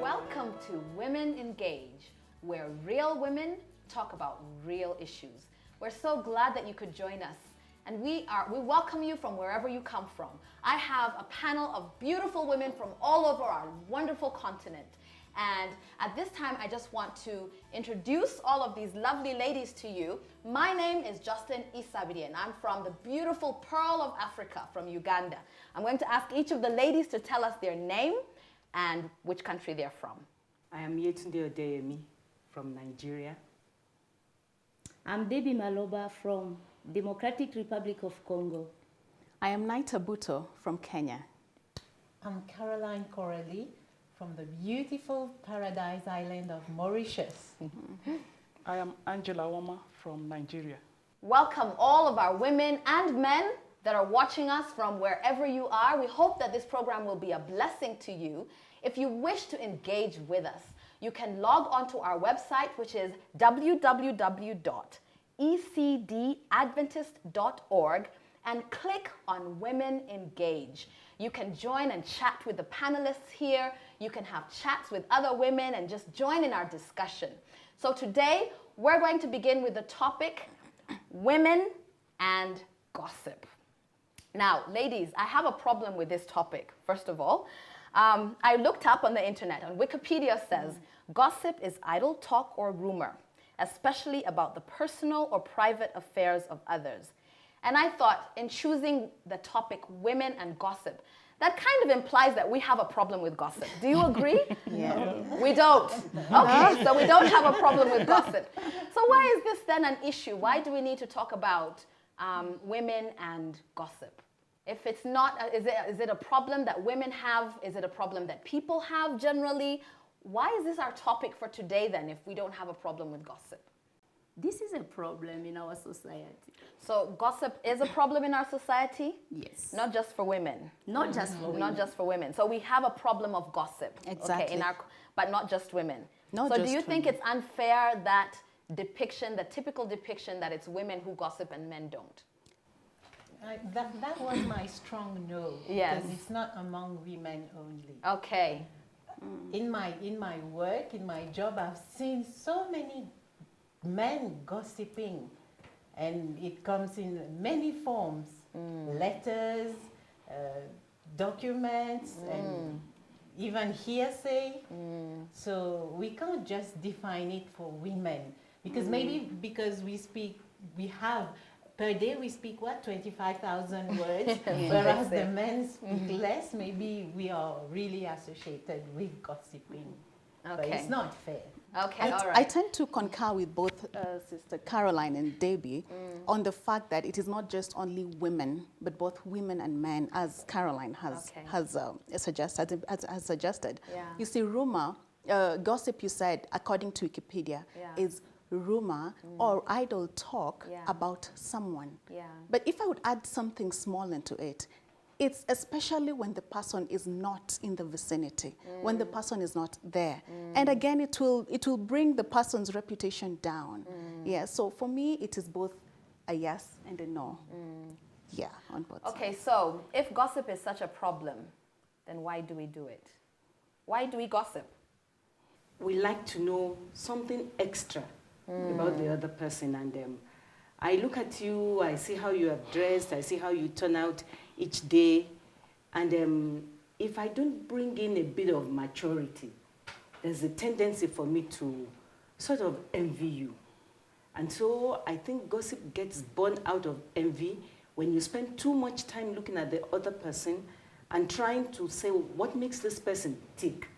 Welcome to Women Engage, where real women talk about real issues. We're so glad that you could join us, and we welcome you from wherever you come from. I have a panel of beautiful women from all over our wonderful continent. And at this time, I just want to introduce all of these lovely ladies to you. My name is Jocelyn Isabirye, and I'm from the beautiful Pearl of Africa, from Uganda. I'm going to ask each of the ladies to tell us their name and which country they're from. I am Yetunde Odeyemi from Nigeria. I'm Debbie Maloba from Democratic Republic of Congo. I am Naita Buto from Kenya. I'm Caroline Coralie from the beautiful paradise island of Mauritius. I am Angela Woma from Nigeria. Welcome all of our women and men that are watching us from wherever you are. We hope that this program will be a blessing to you. If you wish to engage with us, you can log on to our website, which is www.ecdadventist.org, and click on Women Engage. You can join and chat with the panelists here. You can have chats with other women and just join in our discussion. So today, we're going to begin with the topic, women and gossip. Now, ladies, I have a problem with this topic, first of all. I looked up on the internet, and Wikipedia says, gossip is idle talk or rumor, especially about the personal or private affairs of others. And I thought, in choosing the topic, women and gossip, that kind of implies that we have a problem with gossip. Do you agree? Yeah. We don't. Okay, so we don't have a problem with gossip. So why is this then an issue? Why do we need to talk about women and gossip? If it's not, is it a problem that women have? Is it a problem that people have generally? Why is this our topic for today then if we don't have a problem with gossip? This is a problem in our society. So gossip is a problem in our society? Yes. Not just for women. Not just for women. Not just for women. So we have a problem of gossip. Exactly. Okay, but not just women. Not so just do you think women. it's unfair that depiction, the typical depiction that it's women who gossip and men don't? That was my strong no. Yes. Because it's not among women only. Okay. In my work, in my job, I've seen so many men gossiping, and it comes in many forms: letters, documents, and even hearsay. So we can't just define it for women, because maybe because we have per day we speak 25,000 words, whereas the men speak less. Maybe we are really associated with gossiping, but it's not fair. Okay, all I right. tend to concur with both Sister Caroline and Debbie on the fact that it is not just only women, but both women and men, as Caroline has suggested. Yeah. You see, rumor, gossip, you said, according to Wikipedia, is rumor or idle talk about someone. Yeah. But if I would add something small into it, it's especially when the person is not in the vicinity, when the person is not there. And again, it will bring the person's reputation down. Yeah, so for me, it is both a yes and a no. Yeah, on both sides. Okay, so if gossip is such a problem, then why do we do it? Why do we gossip? We like to know something extra about the other person, and I look at you, I see how you have dressed, I see how you turn out each day, and if I don't bring in a bit of maturity, there's a tendency for me to sort of envy you. And so I think gossip gets born out of envy when you spend too much time looking at the other person and trying to say, what makes this person tick?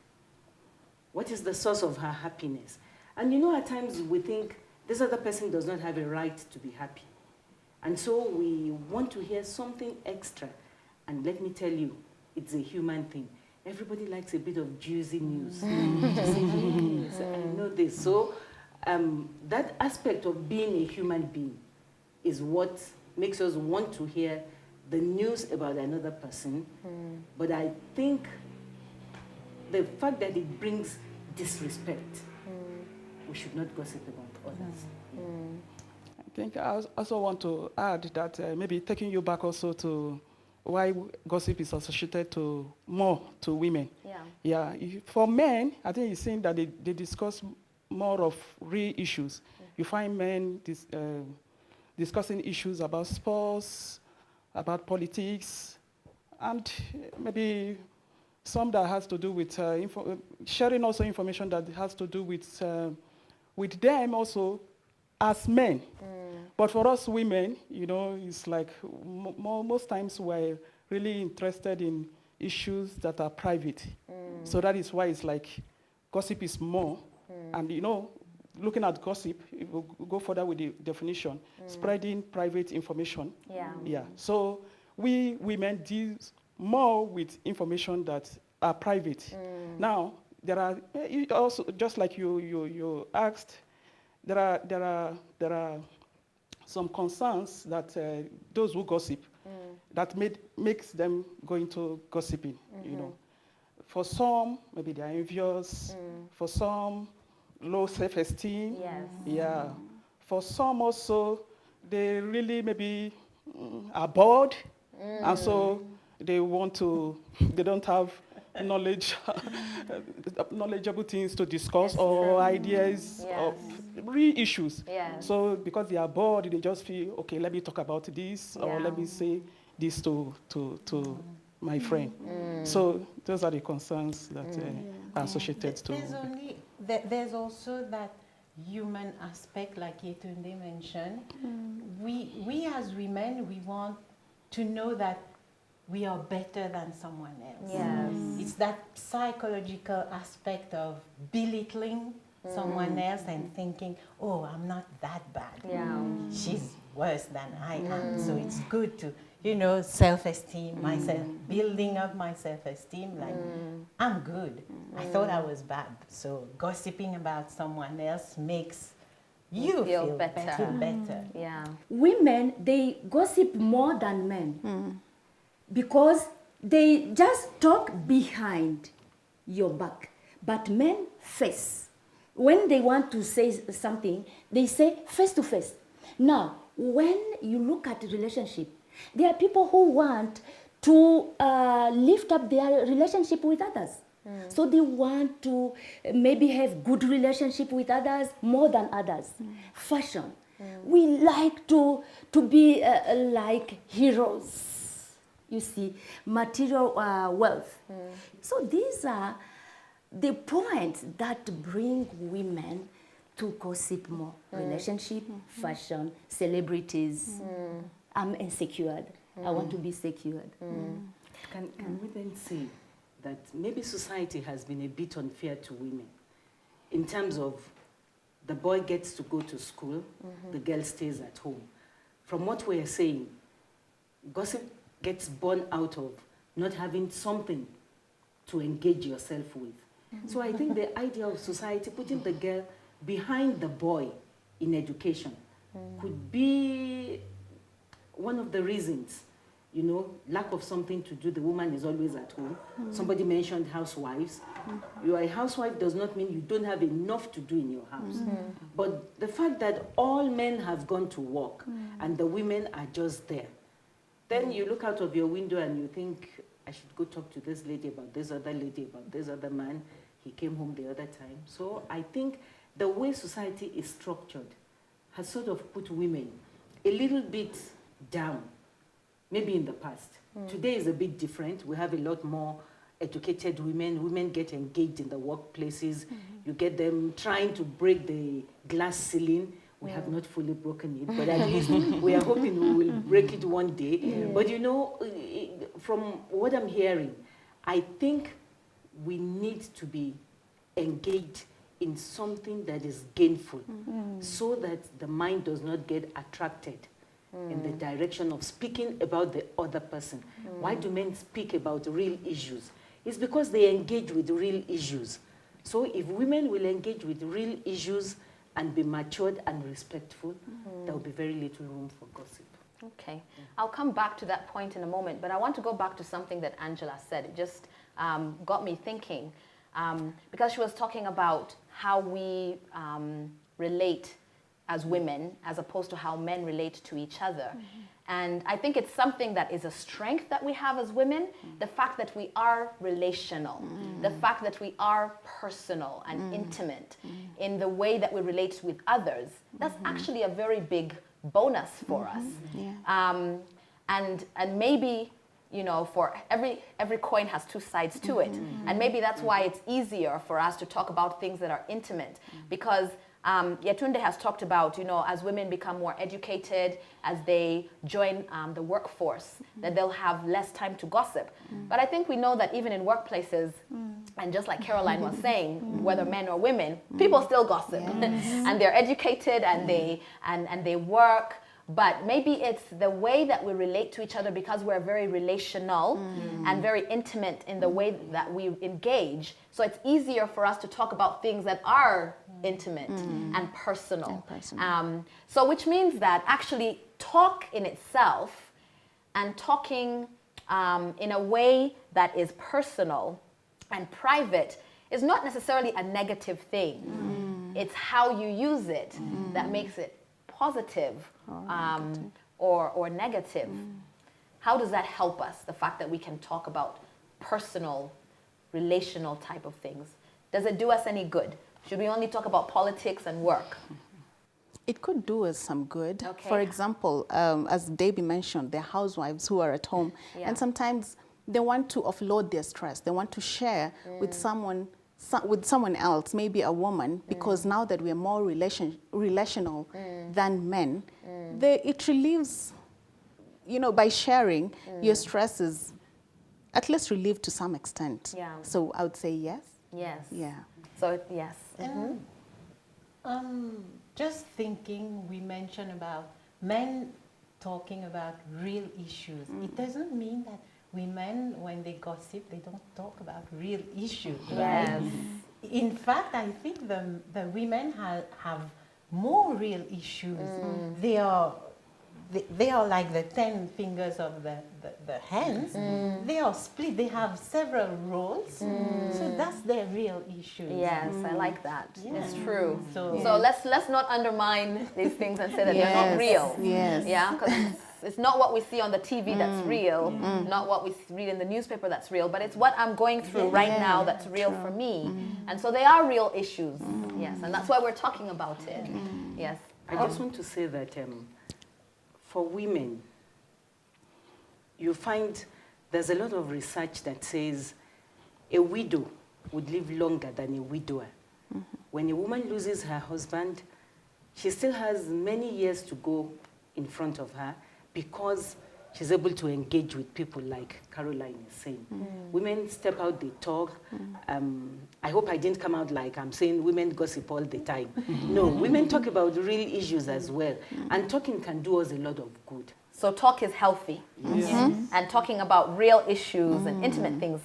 What is the source of her happiness? And you know, at times we think this other person does not have a right to be happy. And so we want to hear something extra. And let me tell you, it's a human thing. Everybody likes a bit of juicy news. Yes, I know this. So that aspect of being a human being is what makes us want to hear the news about another person. But I think the fact that it brings disrespect, we should not gossip about others. I think I also want to add that maybe taking you back also to why gossip is associated more to women. Yeah. Yeah, for men, I think it's saying that they discuss more of real issues. You find men discussing issues about sports, about politics, and maybe some that has to do with sharing also information that has to do with them also as men. But for us women, you know, it's like most times we're really interested in issues that are private. So that is why it's like gossip is more. And you know, looking at gossip, if we go further with the definition, spreading private information. Yeah. So we women deal more with information that are private. Now, there are also, just like you asked, there are some concerns that those who gossip that makes them go into gossiping. You know, for some maybe they are envious. For some, low self-esteem. Yes. Yeah. For some also, they really maybe are bored, and so they don't have knowledgeable things to discuss or ideas of real issues. Yes. So because they are bored, they just feel, okay, let me talk about this, or let me say this to my friend. So those are the concerns that are associated to. There's also that human aspect, like Yetunde mentioned. We as women, we want to know that we are better than someone else. Yes. It's that psychological aspect of belittling someone else and thinking, oh, I'm not that bad. Yeah. She's worse than I am. So it's good to, you know, self-esteem, myself, building up my self-esteem, like, I'm good. I thought I was bad. So gossiping about someone else makes you feel better. Yeah. Women, they gossip more than men because they just talk behind your back. But men face. When they want to say something, they say face to face. Now, when you look at the relationship, there are people who want to lift up their relationship with others. So they want to maybe have good relationship with others more than others. Fashion. We like to be like heroes. You see, material wealth. So these are the points that bring women to gossip more. Relationship, fashion, celebrities. I'm insecure. I want to be secured. Can we then say that maybe society has been a bit unfair to women in terms of the boy gets to go to school, the girl stays at home? From what we're saying, gossip gets born out of not having something to engage yourself with. So I think the idea of society putting the girl behind the boy in education could be one of the reasons. You know, lack of something to do, the woman is always at home. Somebody mentioned housewives. You are a housewife does not mean you don't have enough to do in your house. But the fact that all men have gone to work and the women are just there, then you look out of your window and you think, I should go talk to this lady about this other lady, about this other man. He came home the other time. So I think the way society is structured has sort of put women a little bit down, maybe in the past. Today is a bit different. We have a lot more educated women. Women get engaged in the workplaces. You get them trying to break the glass ceiling. We have not fully broken it, but at least we are hoping we will break it one day. But you know, from what I'm hearing, I think we need to be engaged in something that is gainful so that the mind does not get attracted in the direction of speaking about the other person. Why do men speak about real issues? It's because they engage with real issues. So if women will engage with real issues and be matured and respectful, there will be very little room for gossip. Okay. I'll come back to that point in a moment, but I want to go back to something that Angela said. It just got me thinking, because she was talking about how we relate as women as opposed to how men relate to each other. And I think it's something that is a strength that we have as women, the fact that we are relational, the fact that we are personal and intimate in the way that we relate with others. That's actually a very big bonus for us. And maybe, you know, for every coin has two sides to it. And maybe that's why it's easier for us to talk about things that are intimate, because Yetunde has talked about, you know, as women become more educated, as they join the workforce, that they'll have less time to gossip. But I think we know that even in workplaces, and just like Caroline was saying, whether men or women, people still gossip. And they're educated and they work. But maybe it's the way that we relate to each other, because we're very relational and very intimate in the way that we engage. So it's easier for us to talk about things that are intimate and personal. So which means that actually talk in itself and talking in a way that is personal and private is not necessarily a negative thing. It's how you use it that makes it positive or negative. How does that help us, the fact that we can talk about personal, relational type of things? Does it do us any good? Should we only talk about politics and work? It could do us some good. Okay. For example, as Debbie mentioned, there are housewives who are at home, and sometimes they want to offload their stress. They want to share with someone else, maybe a woman, because now that we are more relational than men, it relieves, you know, by sharing, your stress is at least relieved to some extent. So I would say yes. Yes. Yeah. So yes. Just thinking, we mentioned about men talking about real issues. It doesn't mean that women, when they gossip, they don't talk about real issues, right? In fact, I think the women have more real issues. They are like the 10 fingers of the hands. They are split. They have several roles. So that's their real issues. Yes, I like that. It's true. So let's not undermine these things and say that they're not real. Yeah, because it's not what we see on the TV that's real, not what we read in the newspaper that's real, but it's what I'm going through right now that's real for me. And so they are real issues. Yes, and that's why we're talking about it. Yes. I just want to say that for women, you find there's a lot of research that says a widow would live longer than a widower. When a woman loses her husband, she still has many years to go in front of her, because she's able to engage with people, like Caroline is saying. Women step out, they talk. I hope I didn't come out like I'm saying women gossip all the time. No, women talk about real issues as well. And talking can do us a lot of good. So talk is healthy. And talking about real issues and intimate things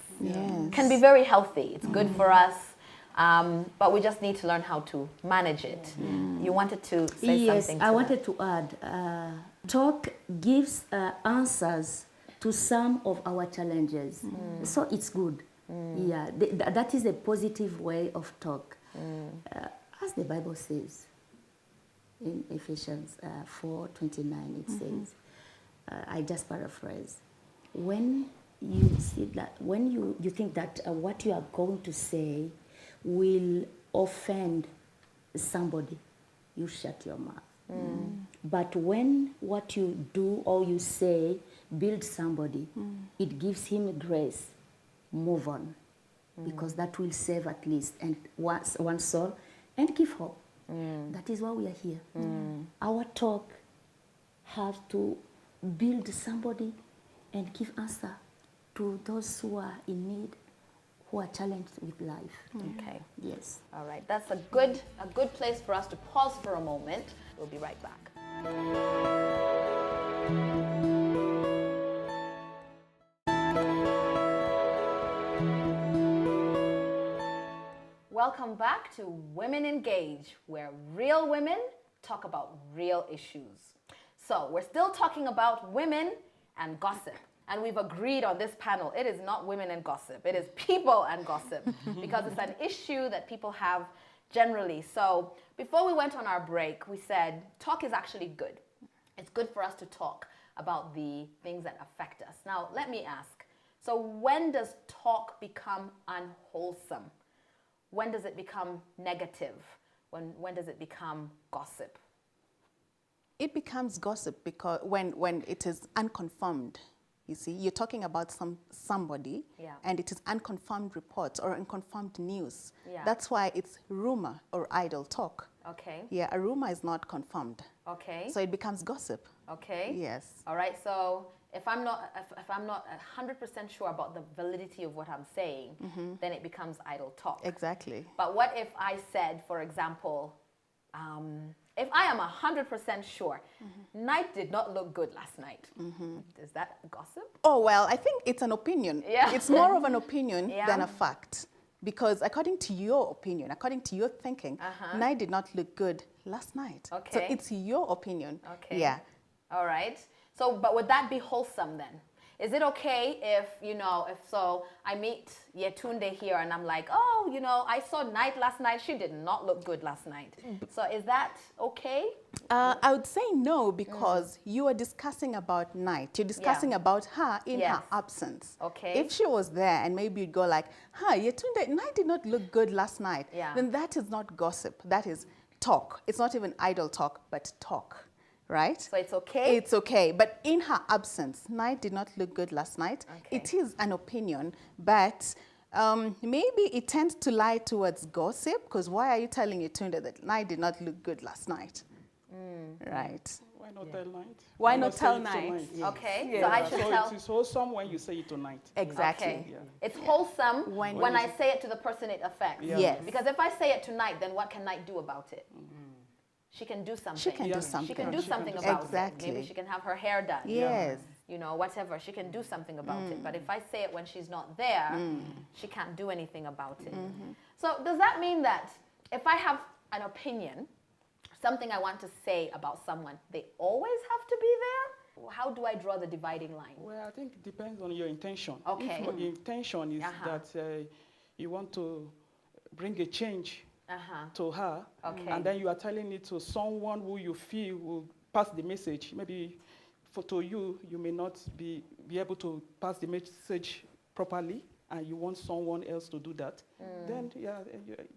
can be very healthy. It's good for us. But we just need to learn how to manage it. You wanted to say something to I that. wanted to add, talk gives answers to some of our challenges. So it's good. Yeah, that is a positive way of talk. As the Bible says in Ephesians 4:29, it says, I just paraphrase, when you see that, when you think that what you are going to say will offend somebody, you shut your mouth. But when what you do or you say builds somebody, it gives him grace, move on. Because that will save at least and one soul and give hope. That is why we are here. Our talk has to build somebody and give answer to those who are in need, who are challenged with life. Okay. Yes. All right. That's a good place for us to pause for a moment. We'll be right back. Welcome back to Women Engage, where real women talk about real issues. So we're still talking about women and gossip. And we've agreed on this panel, it is not women and gossip. It is people and gossip. Because it's an issue that people have generally. So before we went on our break, we said talk is actually good. It's good for us to talk about the things that affect us. Now, let me ask, so when does talk become unwholesome? When does it become negative? When does it become gossip? It becomes gossip because when it is unconfirmed. You see, you're talking about somebody, Yeah. and it is unconfirmed reports or unconfirmed news. Yeah. That's why it's rumor or idle talk. Okay. Yeah, a rumor is not confirmed. Okay. So it becomes gossip. Okay. Yes. All right. So if I'm not 100% sure about the validity of what I'm saying, then it becomes idle talk. Exactly. But what if I said, for example, if I am 100% sure, Night did not look good last night, is that gossip? Oh, well, I think it's an opinion. Yeah. It's more of an opinion Yeah. than a fact. Because according to your opinion, according to your thinking, Night did not look good last night. So Okay. it's your opinion. Okay. Yeah. All right. So, but would that be wholesome then? Is it okay if, I meet Yetunde here and I'm like, oh, I saw Night last night. She did not look good last night. So is that okay? I would say no, because you are discussing about Night. You're discussing about her in Yes. her absence. Okay. If she was there and maybe you'd go like, Yetunde, Night did not look good last night. Yeah. Then that is not gossip. That is talk. It's not even idle talk, but talk. Right? So it's okay? It's okay. But in her absence, Night did not look good last night. Okay. It is an opinion, but maybe it tends to lie towards gossip, because why are you telling Yetunde that Night did not look good last night? Right. Why not tell Night? Why Why not say tell it to Night? Okay. Yeah. So I should So tell. it is wholesome when you say it tonight. Exactly. Okay. Yeah. It's wholesome When- when I say it to the person it affects. Yeah. Yes. Because if I say it tonight, then what can Night do about it? She can do something. She can Yeah. do something. She can do She can something do about Exactly. it. Maybe she can have her hair done. Yes. Whatever. She can do something about it. But if I say it when she's not there, she can't do anything about it. So does that mean that if I have an opinion, something I want to say about someone, they always have to be there? How do I draw the dividing line? Well, I think it depends on your intention. Okay. If your intention is that you want to bring a change to her, Okay. and then you are telling it to someone who you feel will pass the message, maybe to you, you may not be able to pass the message properly, and you want someone else to do that, then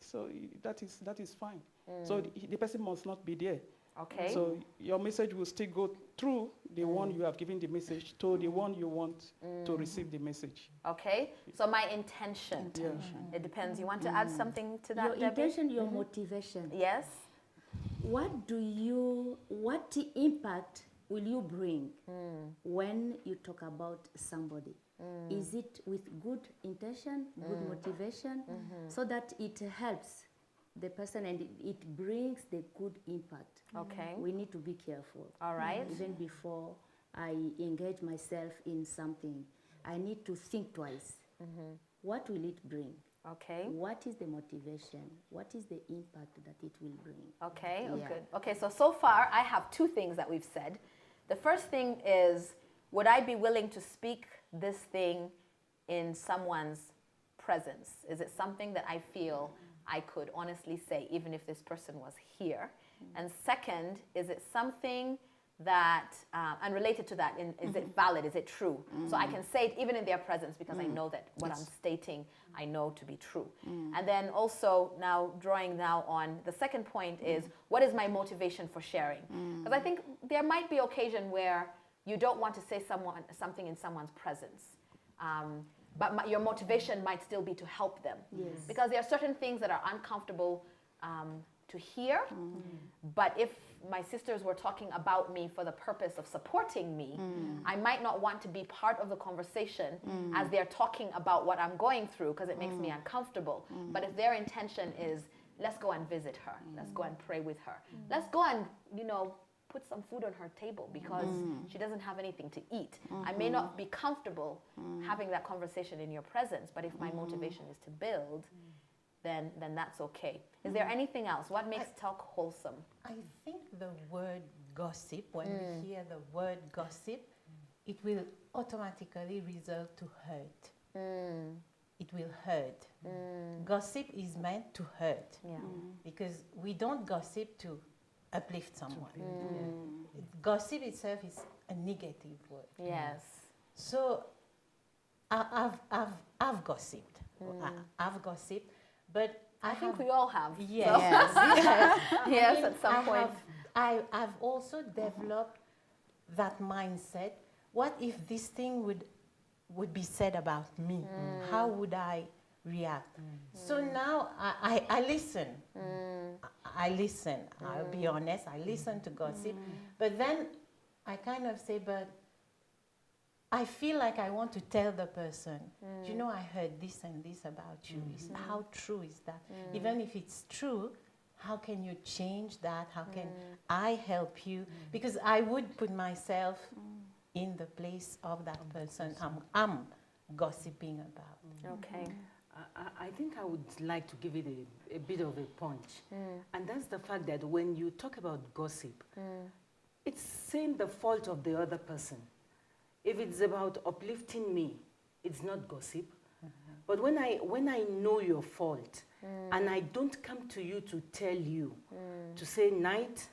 so that is fine. So the person must not be there. Okay. So your message will still go through the one you have given the message to the one you want to receive the message. Okay. So my intention. It depends. You want to add something to that, Your Debbie? intention, your motivation. Yes. What impact will you bring when you talk about somebody? Is it with good intention, good motivation, so that it helps the person and it brings the good impact? Okay. We need to be careful. All right. Even before I engage myself in something, I need to think twice. What will it bring? Okay. What is the motivation? What is the impact that it will bring? Okay. Yeah. Good. Okay. So far, I have two things that we've said. The first thing is, would I be willing to speak this thing in someone's presence? Is it something that I feel I could honestly say, even if this person was here? And second, is it something that, and related to that, is it valid? Is it true? So I can say it even in their presence because I know that what I'm stating, I know to be true. And then also now drawing now on the second point is, what is my motivation for sharing? Because I think there might be occasion where you don't want to say something in someone's presence. But your motivation might still be to help them. Yes. Because there are certain things that are uncomfortable to hear. But if my sisters were talking about me for the purpose of supporting me, I might not want to be part of the conversation as they're talking about what I'm going through, because it makes me uncomfortable. But if their intention is, let's go and visit her, let's go and pray with her, let's go and, put some food on her table because she doesn't have anything to eat. I may not be comfortable having that conversation in your presence, but if my motivation is to build, then that's okay. Is there anything else? What makes talk wholesome? I think the word gossip, when we hear the word gossip, it will automatically result to hurt. it will hurt. Gossip is meant to hurt. Yeah. Because we don't gossip to uplift someone. Gossip itself is a negative word. Yes. So I've gossiped. I've gossiped, but I think we all have. yes, Yes, I mean, at some point. I've also developed that mindset. What if this thing would be said about me? How would I react? So now I listen. I listen. I'll be honest. I listen to gossip, but then I kind of say, but I feel like I want to tell the person, do you know, I heard this and this about you. How true is that? Even if it's true, how can you change that? How can I help you? Because I would put myself in the place of that person I'm gossiping about. Okay. I think I would like to give it a bit of a punch. And that's the fact that when you talk about gossip, it's saying the fault of the other person. If it's about uplifting me, it's not gossip. But when I know your fault and I don't come to you to tell you, to say, Night,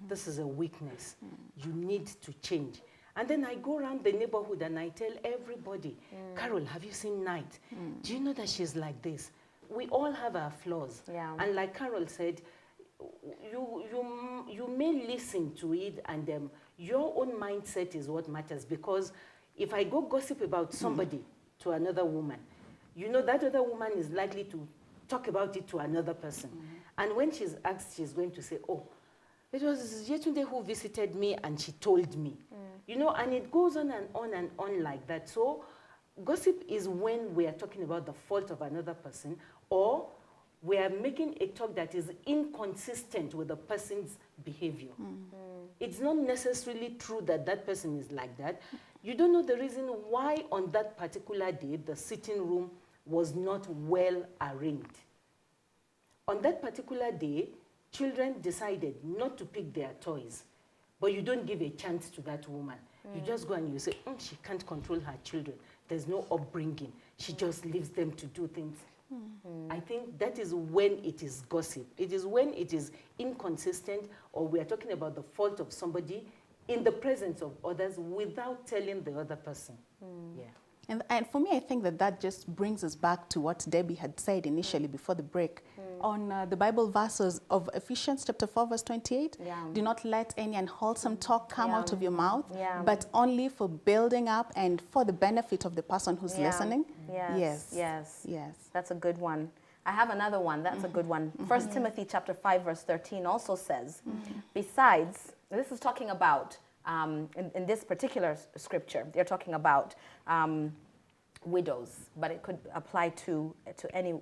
this is a weakness. You need to change. And then I go around the neighborhood and I tell everybody, Carol, have you seen Night? Do you know that she's like this? We all have our flaws. Yeah. And like Carol said, you may listen to it, and your own mindset is what matters. Because if I go gossip about somebody to another woman, you know that other woman is likely to talk about it to another person. And when she's asked, she's going to say, oh, it was Yetunde who visited me and she told me. You know, and it goes on and on and on like that. So gossip is when we are talking about the fault of another person, or we are making a talk that is inconsistent with the person's behavior. It's not necessarily true that that person is like that. You don't know the reason why on that particular day the sitting room was not well arranged. On that particular day, children decided not to pick their toys, but you don't give a chance to that woman. You just go and you say, she can't control her children. There's no upbringing. She just leaves them to do things. I think that is when it is gossip. It is when it is inconsistent, or we are talking about the fault of somebody in the presence of others without telling the other person. Yeah. And for me, I think that just brings us back to what Debbie had said initially before the break on the Bible verses of Ephesians chapter 4, verse 28. Yeah. Do not let any unwholesome talk come out of your mouth, Yeah. but only for building up and for the benefit of the person who's listening. Yes. Yes. That's a good one. I have another one. That's a good one. 1 Timothy chapter 5, verse 13 also says, besides, this is talking about, in this particular scripture, they're talking about widows, but it could apply to any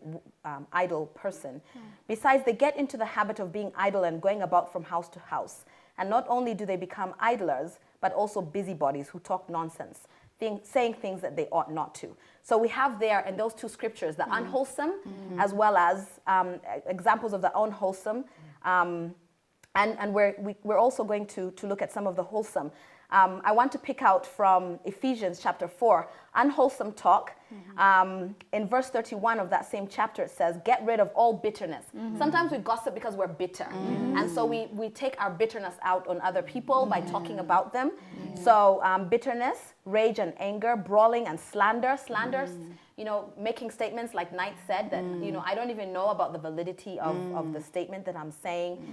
idle person. Besides, they get into the habit of being idle and going about from house to house. And not only do they become idlers, but also busybodies who talk nonsense, saying things that they ought not to. So we have there in those two scriptures the unwholesome as well as examples of the unwholesome. And we're also going to look at some of the wholesome. I want to pick out from Ephesians chapter 4, unwholesome talk. In verse 31 of that same chapter, it says, get rid of all bitterness. Sometimes we gossip because we're bitter. And so we take our bitterness out on other people by talking about them. So bitterness, rage and anger, brawling and slander. Slanders, you know, making statements like Knight said that, you know, I don't even know about the validity of the statement that I'm saying,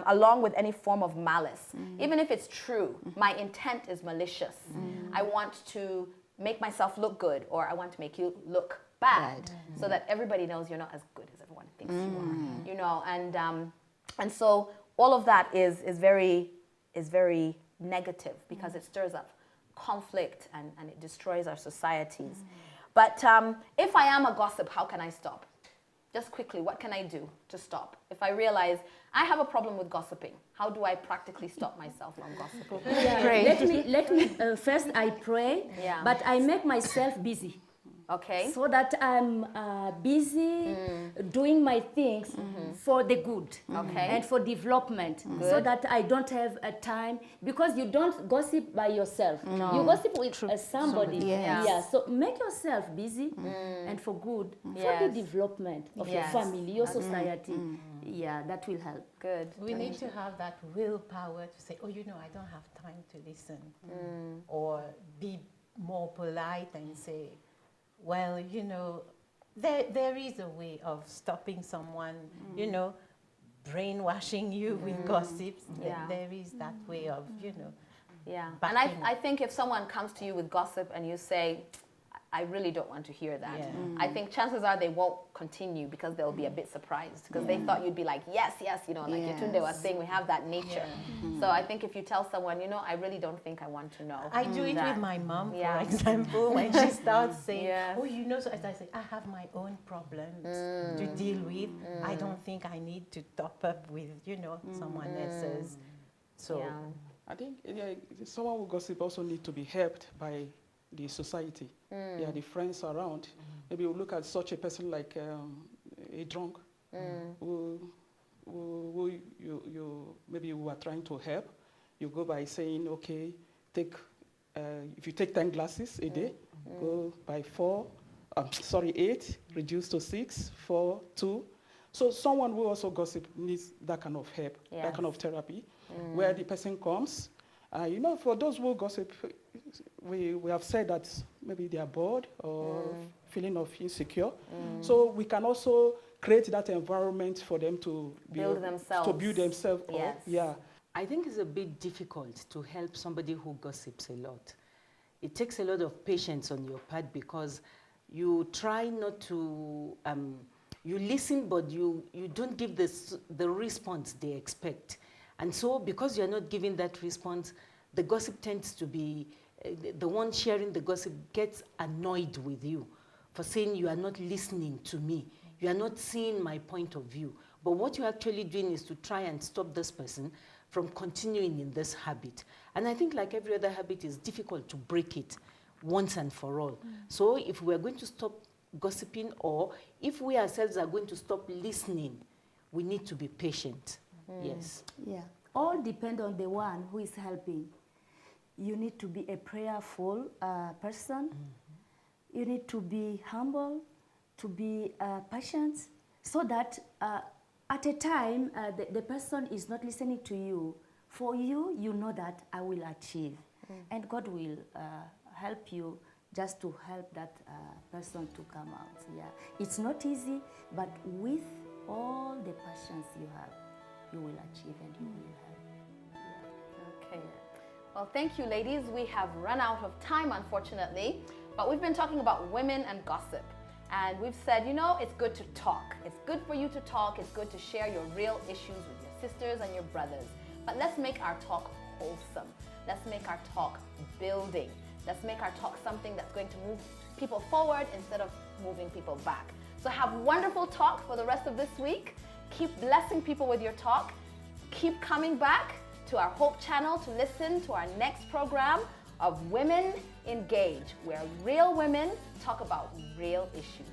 along with any form of malice. Even if it's true, my intent is malicious. I want to make myself look good, or I want to make you look bad, so that everybody knows you're not as good as everyone thinks you are. You know, and so all of that is very negative because it stirs up conflict and it destroys our societies. But if I am a gossip, how can I stop? Just quickly, what can I do to stop? If I realize I have a problem with gossiping, how do I practically stop myself from gossiping? Let me first I pray, Yeah. but I make myself busy. Okay. So that I'm busy doing my things for the good Okay. and for development, so that I don't have a time, because you don't gossip by yourself. You gossip with somebody. Yes. Yeah. So make yourself busy and for good, for the Yes. development of your Yes. family, your society. Yeah, that will help. Good. We need to have that willpower to say, oh, you know, I don't have time to listen. Or be more polite and say, well, you know, there is a way of stopping someone, you know, brainwashing you with gossips. Yeah. There is that way of, you know. Yeah. And Backing I think if someone comes to you with gossip and you say, I really don't want to hear that. Yeah. I think chances are they won't continue because they'll be a bit surprised because they thought you'd be like, yes, yes, you know, like Yetunde was saying, we have that nature. So I think if you tell someone, you know, I really don't think I want to know. I do it that. with my mom, Yeah. for example, when she starts saying, Yeah. oh, you know, so as I say, I have my own problems to deal with. I don't think I need to top up with, you know, someone else's. So, Yeah. I think someone who gossip also need to be helped by the society. Yeah, the friends around. Maybe you look at such a person like a drunk who you maybe you are trying to help. You go by saying, okay, if you take 10 glasses a day, go by 8, reduce to 6, 4, 2. So someone who also gossip needs that kind of help, that kind of therapy, where the person comes. You know, for those who gossip, we have said that maybe they are bored or feeling of insecure. So we can also create that environment for them to Build themselves. To build themselves Yes. up. Yeah. I think it's a bit difficult to help somebody who gossips a lot. It takes a lot of patience on your part because you try not to, you listen, but you don't give the response they expect. And so because you're not giving that response, the gossip tends to be, the one sharing the gossip gets annoyed with you for saying you are not listening to me. You are not seeing my point of view. But what you're actually doing is to try and stop this person from continuing in this habit. And I think like every other habit, it's difficult to break it once and for all. So if we're going to stop gossiping, or if we ourselves are going to stop listening, we need to be patient. Yes. Yeah. All depend on the one who is helping. You need to be a prayerful person. You need to be humble, to be patient, so that at a time the person is not listening to you. For you, you know that I will achieve. And God will help you just to help that person to come out. Yeah. It's not easy, but with all the passions you have, you will achieve and you will help. Okay. Well, thank you, ladies. We have run out of time, unfortunately, but we've been talking about women and gossip. And we've said, you know, it's good to talk. It's good for you to talk. It's good to share your real issues with your sisters and your brothers. But let's make our talk wholesome. Let's make our talk building. Let's make our talk something that's going to move people forward instead of moving people back. So have wonderful talk for the rest of this week. Keep blessing people with your talk. Keep coming back to our Hope channel to listen to our next program of Women Engage, where real women talk about real issues.